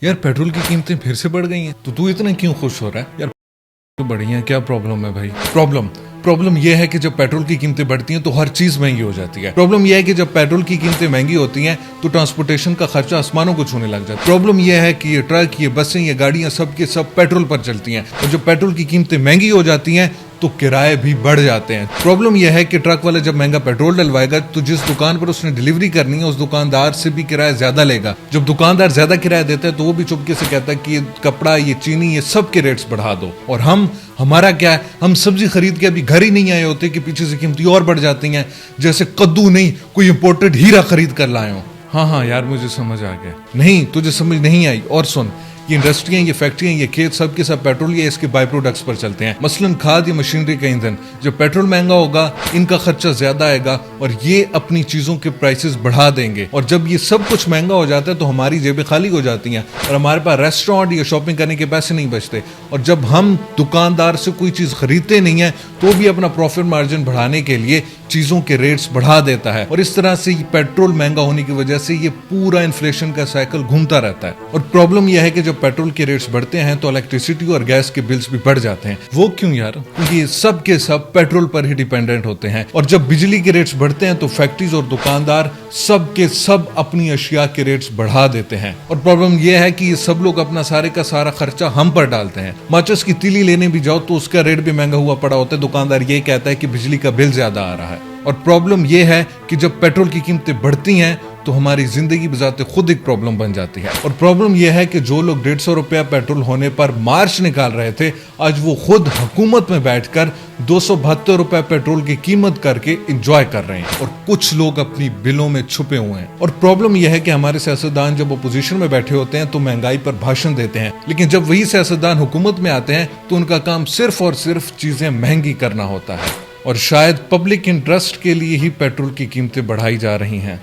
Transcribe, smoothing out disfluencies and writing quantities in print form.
यार पेट्रोल की कीमतें फिर से बढ़ गई हैं तो तू इतना क्यों खुश हो रहा है यार। तो बढ़िया, क्या प्रॉब्लम है भाई? प्रॉब्लम यह है कि जब पेट्रोल की कीमतें बढ़ती हैं तो हर चीज महंगी हो जाती है। प्रॉब्लम यह है कि जब पेट्रोल की कीमतें महंगी होती हैं तो ट्रांसपोर्टेशन का खर्चा आसमानों को छूने लग जाता है। प्रॉब्लम यह है कि ये ट्रक, ये बसें, ये गाड़ियां सब के सब पेट्रोल पर चलती हैं और जब पेट्रोल की कीमतें महंगी हो जाती हैं तो किराए भी बढ़ जाते हैं। प्रॉब्लम यह है कि ट्रक वाला जब महंगा पेट्रोल डलवाएगा तो जिस दुकान पर उसने डिलीवरी करनी है उस दुकानदार से भी किराया ज्यादा लेगा। जब दुकानदार ज्यादा किराया देता है तो वो भी चुपके से कहता है कि ये कपड़ा, ये चीनी, ये सब के रेट्स बढ़ा दो। और हमारा क्या है, हम सब्जी खरीद के अभी घर ही नहीं आए होते कि पीछे से कीमतें और बढ़ जाती हैं, जैसे कद्दू नहीं कोई इंपोर्टेड हीरा खरीद कर लाए हो। हाँ यार, मुझे समझ आ गया। नहीं, तुझे समझ नहीं आई। और सुन, ये इंडस्ट्रियां, ये फैक्ट्रियां, ये खेत सब के सब पेट्रोल या इसके बाय प्रोडक्ट्स पर चलते हैं। मसलन खाद या मशीनरी का ईंधन। जब पेट्रोल महंगा होगा इनका खर्चा ज्यादा आएगा और ये अपनी चीजों के प्राइसेस बढ़ा देंगे। और जब ये सब कुछ महंगा हो जाता है तो हमारी जेबें खाली हो जाती हैं और हमारे पास रेस्टोरेंट या शॉपिंग करने के पैसे नहीं बचते। और जब हम दुकानदार से कोई चीज खरीदते नहीं है तो भी अपना प्रॉफिट मार्जिन बढ़ाने के लिए चीजों के रेट्स बढ़ा देता है। और इस तरह से पेट्रोल महंगा होने की वजह से ये पूरा इन्फ्लेशन का साइकिल घूमता रहता है। और प्रॉब्लम यह है कि जब पेट्रोल के रेट्स बढ़ते हैं तो इलेक्ट्रिसिटी और गैस के बिल्स भी बढ़ जाते हैं। वो क्यों यार? क्योंकि सब के सब पेट्रोल पर ही डिपेंडेंट होते हैं। और जब बिजली के रेट्स बढ़ते हैं तो फैक्ट्रीज और दुकानदार सब के सब अपनी अशिया के रेट्स बढ़ा देते हैं। और प्रॉब्लम यह है कि ये सब लोग अपना सारे का सारा खर्चा हम पर डालते हैं। माचिस की तीली लेने भी जाओ तो उसका रेट भी महंगा हुआ पड़ा होता है। दुकानदार ये कहता है कि बिजली का बिल ज्यादा आ रहा है। और प्रॉब्लम यह है कि जब पेट्रोल की कीमतें बढ़ती हैं तो हमारी जिंदगी बजाते खुद एक प्रॉब्लम बन जाती है। और प्रॉब्लम यह है कि जो लोग 150 रुपया पेट्रोल होने पर मार्च निकाल रहे थे, आज वो खुद हुकूमत में बैठकर 272 रुपए पेट्रोल की कीमत करके एंजॉय कर रहे हैं। और कुछ लोग अपनी बिलों में छुपे हुए हैं। और प्रॉब्लम यह है कि हमारे सियासतदान जब अपोजिशन में बैठे होते हैं तो महंगाई पर भाषण देते हैं, लेकिन जब वही सियासतदान हुकूमत में आते हैं तो उनका काम सिर्फ और सिर्फ चीजें महंगी करना होता है। और शायद पब्लिक इंटरेस्ट के लिए ही पेट्रोल की कीमतें बढ़ाई जा रही हैं।